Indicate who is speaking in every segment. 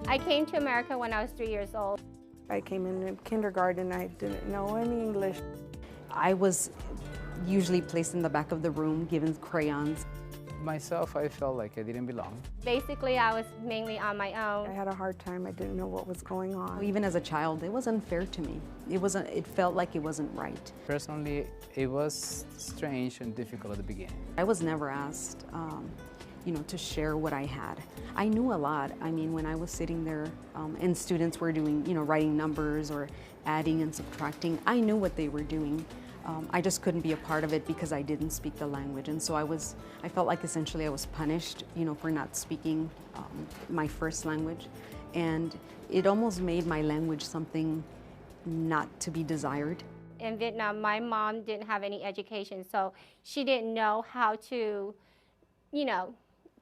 Speaker 1: I came to America when I was 3 years old.
Speaker 2: I came in kindergarten, I didn't know any English.
Speaker 3: I was usually placed in the back of the room, given crayons.
Speaker 4: Myself, I felt like I didn't belong.
Speaker 1: Basically, I was mainly on my
Speaker 2: I
Speaker 1: own.
Speaker 2: had a hard time, I didn't know what was going on.
Speaker 3: Even as a child, it was unfair to me. It felt like it wasn't right.
Speaker 4: Personally, it was strange and difficult at the beginning.
Speaker 3: I was never asked, to share what I had. I knew a lot. I mean, when I was sitting there and students were doing, writing numbers or adding and subtracting, I knew what they were doing. I just couldn't be a part of it because I didn't speak the language. And so I felt like essentially I was punished, for not speaking my first language. And it almost made my language something not to be desired.
Speaker 1: In Vietnam, my mom didn't have any education, so she didn't know how to,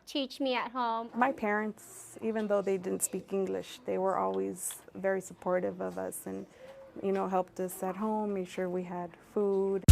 Speaker 1: teach me at home.
Speaker 2: My parents, even though they didn't speak English, they were always very supportive of us and, helped us at home, made sure we had food.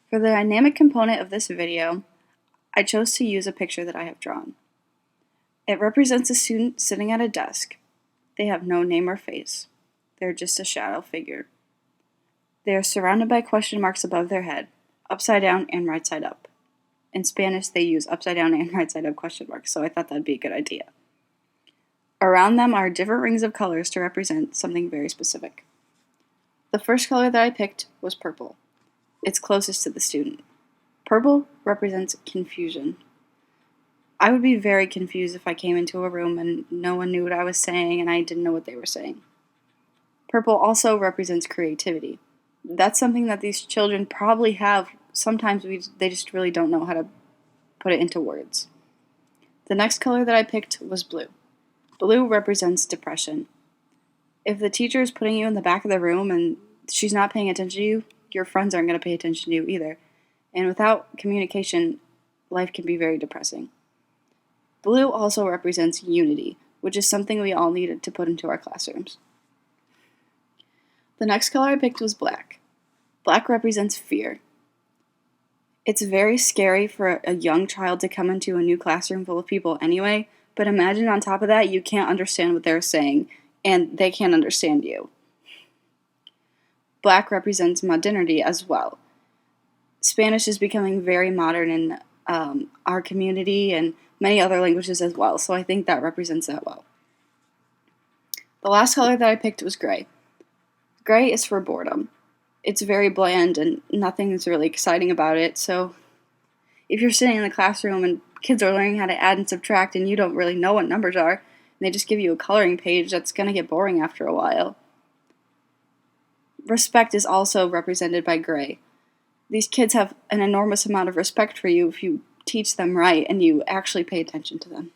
Speaker 5: For the dynamic component of this video, I chose to use a picture that I have drawn. It represents a student sitting at a desk. They have no name or face. They're just a shadow figure. They are surrounded by question marks above their head, upside down and right side up. In Spanish, they use upside down and right side up question marks, so I thought that'd be a good idea. Around them are different rings of colors to represent something very specific. The first color that I picked was purple. It's closest to the student. Purple represents confusion. I would be very confused if I came into a room and no one knew what I was saying and I didn't know what they were saying. Purple also represents creativity. That's something that these children probably have. Sometimes they just really don't know how to put it into words. The next color that I picked was blue. Blue represents depression. If the teacher is putting you in the back of the room and she's not paying attention to you, your friends aren't going to pay attention to you either. And without communication, life can be very depressing. Blue also represents unity, which is something we all needed to put into our classrooms. The next color I picked was black. Black represents fear. It's very scary for a young child to come into a new classroom full of people anyway, but imagine on top of that you can't understand what they're saying, and they can't understand you. Black represents modernity as well. Spanish is becoming very modern in our community and many other languages as well, so I think that represents that well. The last color that I picked was gray. Gray is for boredom. It's very bland and nothing is really exciting about it, so if you're sitting in the classroom and kids are learning how to add and subtract and you don't really know what numbers are, and they just give you a coloring page, that's going to get boring after a while. Respect is also represented by gray. These kids have an enormous amount of respect for you if you teach them right and you actually pay attention to them.